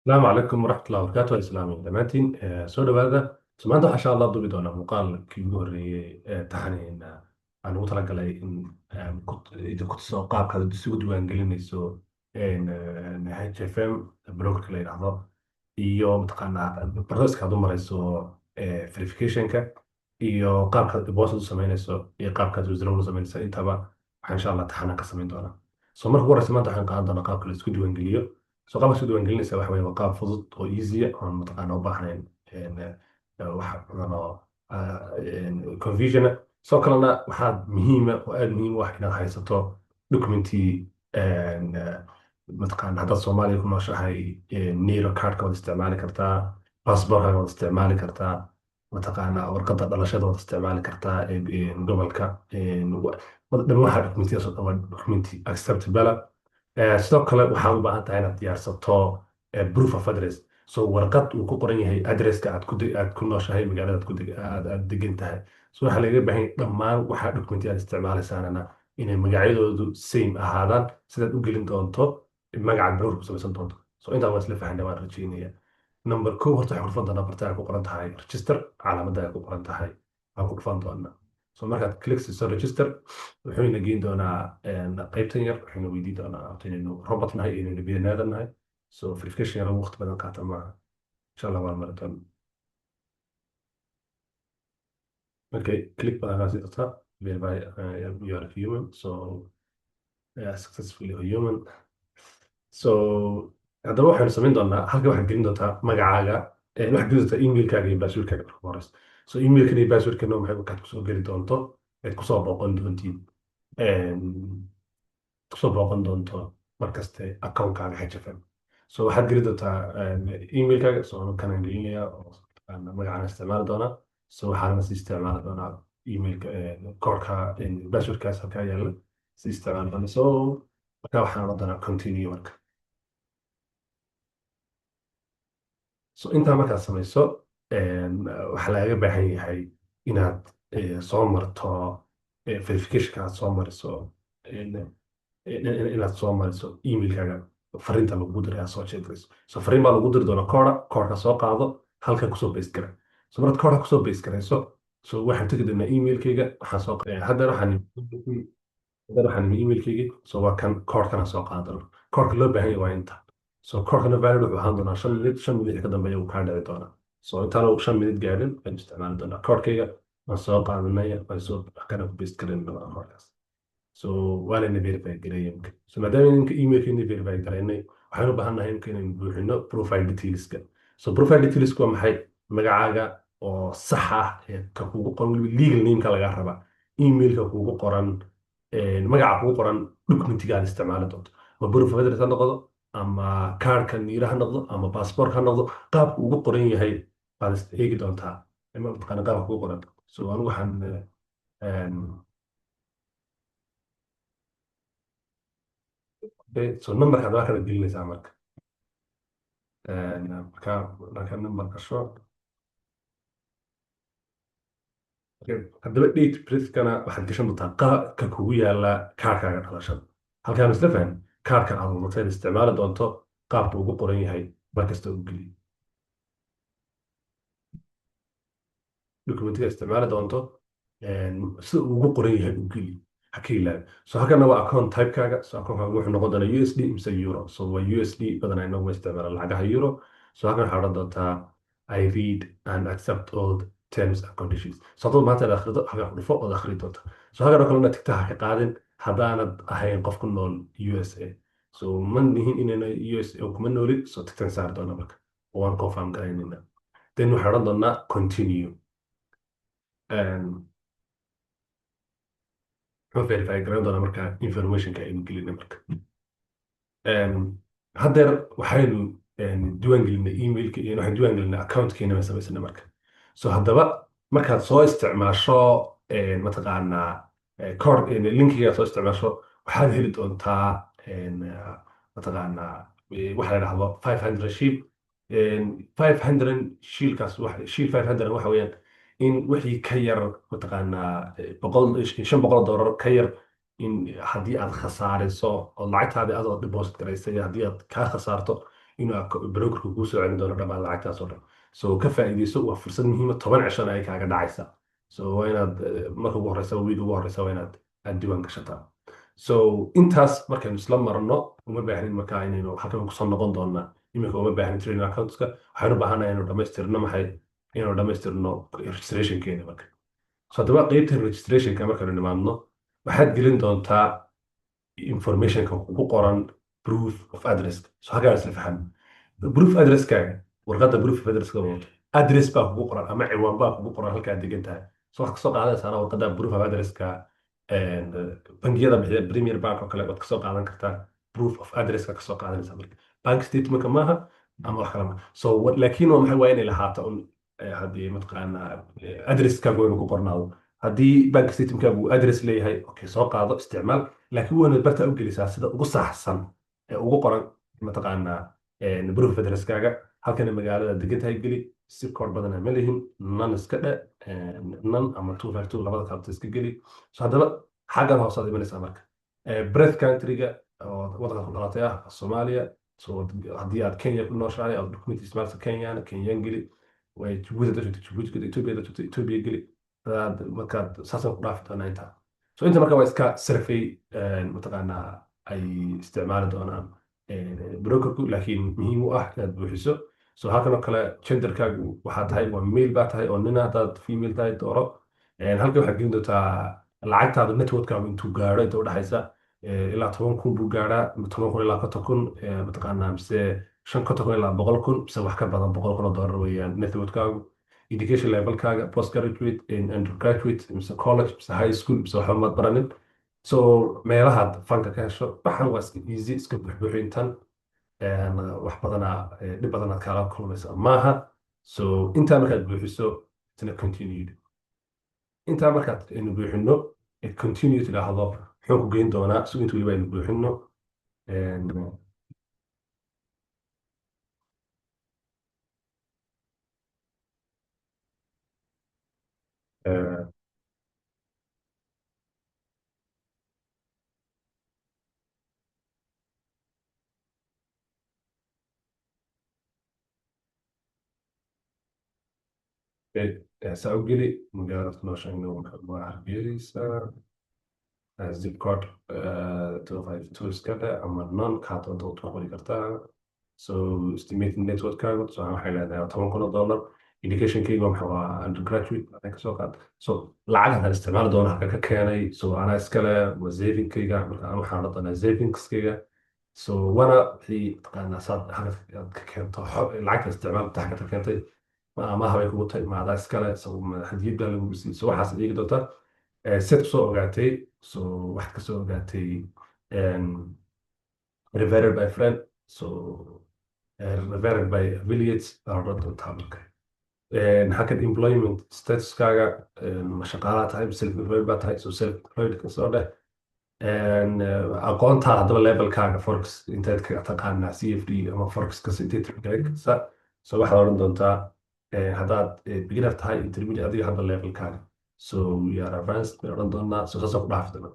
السلام عليكم ورحمة الله وبركاته إسلامي دمانتين soo dhawaada maanta waxaa insha Allah dubi doonaa muuqaalkii ugu horreeyey taxaniina aan ugu talagalay in idinku tuso qaabka aad isugu diiwaangelinayso HFM brokerka la yidhaahdo iyo mataqaanaa processka aad u marayso verificationka iyo qaabka aad deposit u samaynayso iyo qaabka aad withdrawal u samaynayso intaba waxaan insha Allah taxanaan ka samayn doonaa marka ugu horreysa maanta waxaan qaadan doonaa qaabka la isku diiwaangeliyo qaabka isku diiwaangelinaysa waxa weeye waa qaab fudud oo easy ah oon mataqaana u baahnayn wax badan oo confusion ah sidoo kalena waxaa muhiima oo aada muhiim u ah inaad haysato documentii mataqaana haddaad Soomaaliya ku nooshahay NIRO cardka waad isticmaali kartaa passportka waad isticmaali kartaa mataqaana warqadda dhalashada waad isticmaali kartaa gobolka dhan waxa documentiyadaas oo dhan waa documenti acceptable sidoo kale waxaad u baahan tahay inaad diyaarsato proof of address so warqad uu ku qoran yahay addresska aad ku nooshahay magaalada aad degan tahay so waxaa laga baahan yahay dhammaan waxa dokumenti aad isticmaalaysaanana inay magacyadoodu same ahaadaan sidaad u gelin doonto magacaad browser ku samaysan doonto so intaa waa isla fahanay waan rajeynaya number kow horta xurfadda nabarta ay ku qoran tahay register calaamadda ay ku qoran tahay aan ku dhufan doonaa so markaad click siiso register wuxuu ina geyn doonaa qaybtan yar wuxuuna weydiin doonaa inaynu robot nahay iyo inaynu bini'aadan nahay so verification yar waqti badan qaata maaha insha allah waan mari doonaa okay click badan kaa sidataa verify you are human so successfully a human so haddaba waxaynu samayn doonaa halka waxaad gelin doontaa magacaaga waxaad gelin doontaa emailkaaga iyo passwordkaaga marka horeysa so emailkan iyo passwordkana maxay markaad kusoo geli doonto aad kusoo booqan doontiin kusoo booqan doonto markaste account-kaaga HFM so waxaad geli doontaa emailkaaga so kanaan gelinayaa oo magacaan isticmaali doonaa so waxaana si isticmaali doonaa emailka koorka passwordkaas halkaa yaalla si isticmaali doonaa so markaa waxaan oran doonaa continue marka so intaa markaad samayso waxaa lagaga baahan yahay inaad soo marto verificationka aad soo mariso inaad soo mariso emailkaaga fariinta lagu diray aad soo jeedinayso so fariin baa lagu diri doonaa koodhka soo qaado halkan kusoo base gara so markaad koodhka kusoo base garayso so waxaan tegi doonaa emailkayga waxaan soo haddana waxaan emailkayga so waa kan koodhkana soo qaadano koodhka loo baahan yahay waa inta so koodhkana valid wuxuu ahaan doonaa 5 minute ka dambeeya uu kaa dhici doonaa so intaan 5 minute gaadhin waan isticmaali doonaa koodhkayga waan soo qaadanaya waan soo kana ku base garan doonaa koodhkaas so waana na verify gareeyay so maadaama ninka emailkeena verify gareynay waxaan u baahannahay inaynu buuxino profile detailska so profile detailska waa maxay magacaaga oo sax ah ka kugu qoran legal name-ka laga raba emailka kugu qoran magaca kugu qoran documentiga aad isticmaali doonto ma proof of address ha noqdo ama kaarka niira ha noqdo ama passport ha noqdo qaabka ugu qoran yahay baad eegi doontaa ama mataqaana qaabka kugu qoran so anigu waxaan so numberka waa kala gelinaysaa marka marka number gasho haddaba date briefkana waxaad gashan doontaa ka kugu yaala kaarkaaga dhalashada halkaan isla fahan kaarkan aad wadateen isticmaali doonto qaabka ugu qoran yahay mar kasta u geli documentiga isticmaali doonto sida uu ugu qoran yahay u geli ha ka ilaabi so halkana waa account typekaaga so account-kaaga wuxuu noqon doonaa USD mise euro so waa USD badanaa inagu isticmaala lacagaha euro so halkan waxaa odhan doontaa I read and accept all terms and conditions so hadduu maanta akhrido halkan ku dhufo ood akhri doonta so halkan oo kalena tigtaha ka qaadin haddaanad ahayn qof ku nool USA so ma nihin inayna USA kuma noolin so tigtan saari doona marka waan confirm garaynayna then waxaa odhan doonaa continue wuxuu verify garayn doonaa marka informationka aynu gelina marka haddeer waxaynu diiwaan gelinay emailka iyo waxaan diiwaan gelinay accountkeena baan samaysana marka so haddaba markaad soo isticmaasho mataqaanaa linkiga soo isticmaasho waxaad heli doontaa mataqaanaa waxa la dhahdo 500 sheep 500 shiilkaas shiil 500 waxa weeyaan in wixii ka yar mataqaanaa $500 ka yar in haddii aad khasaariso oo lacagtaadii adoo deposit garaysay haddii aad kaa khasaarto inuu brokerku kuu soo celin doono dhammaan lacagtaas oo dhan. So ka faa'iidayso, waa fursad muhiima, 10 cishana ay kaaga dhacaysa. So waa inaad marka ugu horeysa wiig ugu horeysa waa inaad diiwaan gashataa. So intaas markaynu isla marno, uma baahnin markaa inaynu halkan kusoo noqon doonaa. Iminka uma baahnin training accountska, waxaynu baahanahay inaynu dhamaystirno maxay, inaynu dhamaystirno registrationkeena marka. So haddaba qeybta registrationka markaynu nimaadno, waxaad gelin doontaa informationka ku qoran proof of address. So halkaa isla faham. Proof addresskaaga, warqadda proof of addresska wadato, address baa kugu qoran ama ciwaan baa kugu qoran halkaa degan tahay. So waxaad kasoo qaadaysaa warqadda proof of addresska bangiyada bixiya Premier Bank oo kale waad kasoo qaadan kartaa. Proof of addresska kasoo qaadanaysaa marka. Bank statementka maaha ama wax kale maaha. So laakiin waa maxay, waa inay lahaato haddii mataqaanaa addresskaagu inuu ku qornaado. Haddii bank statementkaagu address leeyahay, okay, soo qaado isticmaal, laakiin waa inaad barta u gelisaa sida ugu saxsan ee ugu qoran mataqaanaa proof of addresskaaga. halkana magaalada degan tahay geli, si koor badana ma lihin, nan iska dhe, nan ama 252 labada kaabta iska geli. So haddaba xaggan hoose aad imanaysaa marka breath countryga oo wadanka ku dhalatay ah Soomaaliya. So haddii aad Kenya ku nooshahay aad document isticmaalsa Kenyan geli, way Djibouti Ethiopia geli. markaad saasan ku dhaafi doonaa intaa. So inta marka waa iska survey mataqaanaa ay isticmaali doonaan brokerku, laakiin muhiim u ah inaad buuxiso. So halkan oo kale genderkaagu waxaa tahay, waa male baa tahay oo nina, haddaad female tahay dooro. halkan waxaad gelin doontaa lacagtaada networkkaagu intuu gaadho, inta udhexaysa ilaa 10,000 buu gaadhaa, 10,000 ilaa 50,000 mataqaanaa, mise 50,000 ilaa 100,000, mise wax ka badan $100,000 weeyaan networkkaagu. Education levelkaaga, postgraduate, undergraduate, mise college, mise high school, mise waxba maad baranin. So meelahaad fanka ka hesho, waxaan waa iska easy, iska buuxbuuxintan wax badanaa dhib badanaad kaala kulmaysa maaha. So intaa markaad buuxiso, isna continued. intaa markaad aynu buuxino continue tidhaahdo, wuxuu ku geyn doonaa so inta weliba aynu buuxino saa u geli magaalada noloshayna waa hargeysa, zip code 252 iska dhe ama non kaad wada u qori kartaa. So estimated networkkaaga so waxay leedahay $10,000. educationkayga waa undergraduate aan ka soo qaad. So lacag aan isticmaali doono halka ka keenay, so anaa iskale waa savingkayga, marka aan waxaan doonaa savingskayga. So wana wixii taqaanaa saad aad ka keento lacagta isticmaal taxka ka keentay ma habay kugu tahay ma adaa iskale, so hadiyad baa lagu siiyey. So waxaas eegi doontaa set kusoo ogaatay. So waxaad kasoo ogaatay referred by friend, so referred by affiliates baa odhan doontaa marka. halkan employment statuskaaga ma shaqaalaa tahay, self employed baa tahay, so self employed kasoo dheh. aqoontaa haddaba levelkaaga forex inteed ka taqaanaa, CFD ama forex kas inteed kasa. So waxaad odhan doontaa haddaad beginner tahay, intermediate, adiga hadda levelkaaga. So we are advanced bay odhan doonaa. So saasoo ku dhaafi doonaa.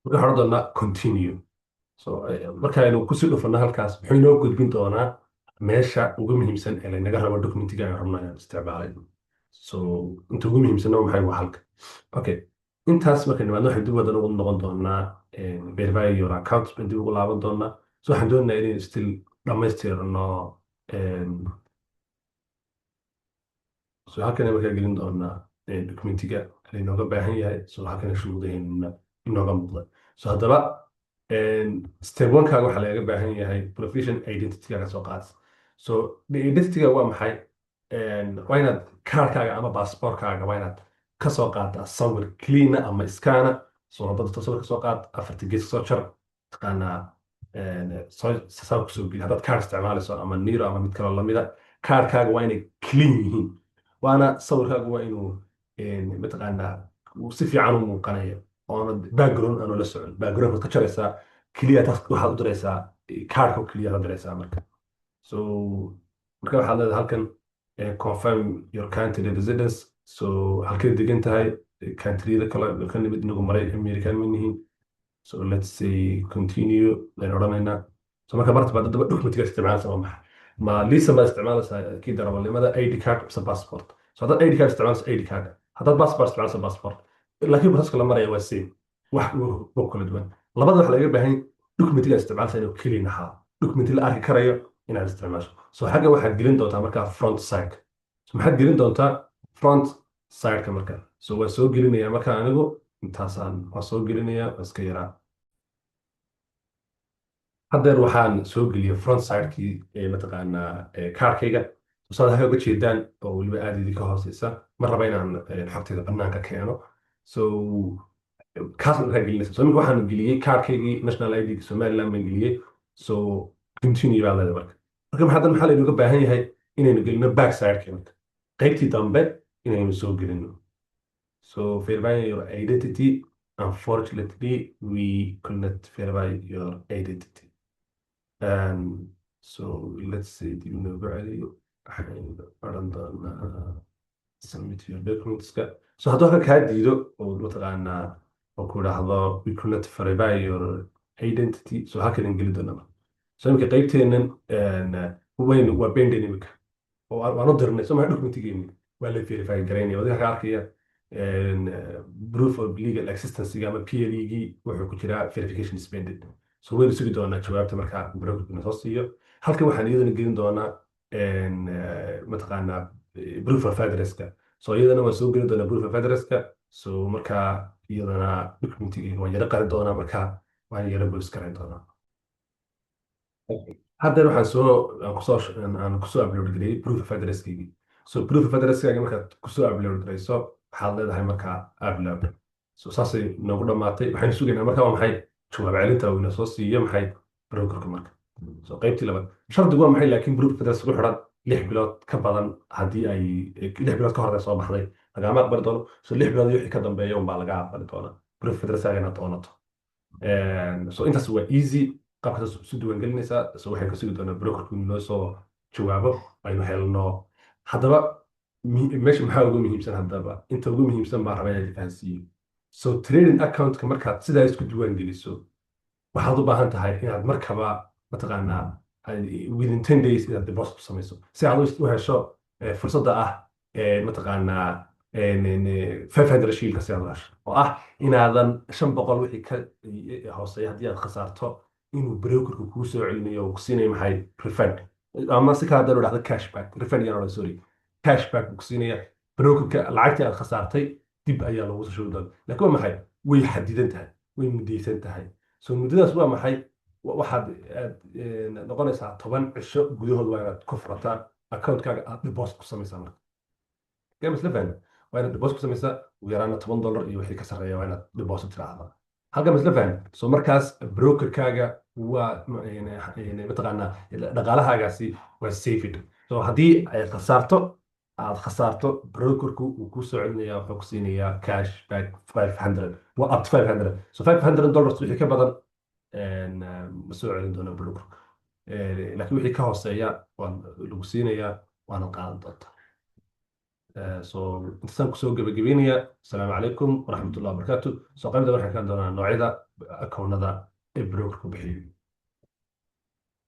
marka waxaan odhan doonaa continue. So markaaynu kusii dhufano halkaas, wuxuu inoo gudbin doonaa meesha ugu muhiimsan ee laynaga rabo documentiga aan rabno inaan isticmaalayno. So inta ugu muhiimsanna maxay waa halka. Okay, intaas markay nimaadno waxay dib wadan ugu noqon doonaa verify your account baan dib ugu laaban doonaa. So waxaan doonaynaa inaynu still dhammaystirno. So halkan markaa gelin doonaa documentiga laynooga baahan yahay. So halkan shuruudaheena inooga muuqda. So haddaba step 1kaaga waxaa laga baahan yahay profession identity-kaaga soo qaad. So identity-ga waa maxay? waa inaad kaarkaaga ama baasaboorkaaga waa inaad ka soo qaadaa sawir clean ama scanna. So hadda sawir ka soo qaad, 4 gees soo jar, taqaanaa sawir kusoo geli. haddaad kaar isticmaalayso ama Niro ama mid kaloo lamida, kaarkaaga waa inay clean yihiin, waana sawirkaaga waa inuu mataqaanaa si fiican u muuqanayo, oona background aanu la socon. background ka jaraysaa keliya, taas waxaad u diraysaa kaarka oo keliya la diraysaa marka. So marka waxaad leedahay halkan confirm your country residence. So halkay degan tahay, countryda kale ka nimid inagu maray American ma nihiin. So let's say continue ayaan odhanaynaa. so marka marta baad daba documentiga isticmaalaysa waa maxay ma lisa ma isticmaalaysaa kii darawalnimada ID card mise passport so haddaad ID card isticmaalaysa ID card haddaad passport isticmaalaysa passport laakiin proceska la maraya waa same wax uu kala duwan labada wax laga baahan documentiga isticmaalaysa inuu keliya nahaa documenti la arki karayo inaad isticmaasho so xagga waxaad gelin doontaa markaa front side so maxaad gelin doontaa front side-ka marka so waan soo gelinayaa marka anigu intaasaan waan soo gelinayaa waan iska yaraa haddeer waxaan soo geliyay front sidekii mataqaanaa kaarkayga tusaale waxay uga jeedaan oo weliba aad idinka hooseysa ma raba inaan xogteeda banaanka keeno so kaas markaa gelinaysa so iminka waxaan geliyey kaarkaygii national ID somaliland baan geliyey so continue baa leedahay marka maxaa laynaga baahan yahay inaynu gelino back sidekii marka qaybtii dambe inaynu soo gelino so verify your identity unfortunately we could not verify your identity. So let's say do you know really around submit your documents so hadduu halkan kaa diido oo mataqaanaa oo ku idhaahdo we could not verify your identity so halkan geli doonaa so imika qaybteennan weyn waa benden imika oo waan u dirnay so maxaa documentigeeni waa la verify garaynaya wadinka ka arkaya proof of legal existence ama PLE-gii wuxuu ku jiraa verification suspended so waynu sugi doonaa jawaabta markaa brokerkuna soo siiyo halkan waxaan iyadana gelin doonaa mataqaanaa proof of addresska so iyadana waan soo gelin doonaa proof of addresska so markaa iyadana documentiga waan yara qarin doonaa markaa waan yara bolis garan doonaa haddeer aan kusoo upload gareyey proof of addresskaygii so proof of addresskaaga markaad kusoo upload gareyso waxaad leedahay markaa upload so saasay noogu dhammaatay waxaynu sugaynaa markaa waa maxay jawaab celinta uu ina soo siiyo maxay brokerka marka so qaybtii labaad shardigu waa maxay laakiin proof of address ku xiran 6 bilood ka badan haddii ay 6 bilood ka hor soo baxday lagama aqbali doono so 6 bilood wixii ka dambeeya unbaa laga aqbali doonaa proof of address inaad doonato so intaas waa easy qaabkaas isu diiwaangelinaysaa so waxaan ka sugi doonaa brokerku inoo soo jawaabo aynu helno haddaba meesha maxaa ugu muhiimsan haddaba inta ugu muhiimsan baa rabaa inaan fahansiiyo so trading accountka markaad sidaa isku diiwaangeliso waxaad u baahan tahay inaad markaba mataqaanaa within 10 days inaad deposit samayso si aad u hesho fursadda ah mataqaanaa 500 shilka si aad u hesho oo ah inaadan 500 wixii ka hooseeya haddii aad khasaarto inuu brokerku kuu soo celinayo oo ku siinayo maxay refund ama si kala hadda loo dhahdo cashback refund yaan odhan sorry cashback ku siinaya brokerka lacagtii aad khasaartay dib ayaa loogu soo shoogi doona laakiin waa maxay way xadidan tahay way mudaysan tahay so muddadaas waa maxay waxaad noqonaysaa 10 cisho gudahood waa inaad ku furataa accountkaaga aad deposit ku samaysaa marka كم مثلا waa inaad deposit ku samaysaa ugu yaraana $10 iyo wixii ka sarreeya waa inaad deposit tiraahdaa halka مثلا so markaas brokerkaaga waa mataqaanaa dhaqaalahaagaasi waa saved so haddii ay aad khasaarto brokerku uu ku soo celinayaa wuxuu ku siinayaa cash back 500 waa up to 500 so $500 wixii ka badan ma soo celin doona brokerku laakiin wixii ka hooseeya waa lagu siinayaa waana qaadan doontaa so intaasaan kusoo gabagabeynaya asalaamu calaykum waraxmatullahi wabarakaatu so qaybta waxaan ka doonaa noocyada akoonnada ee brokerku bixiyo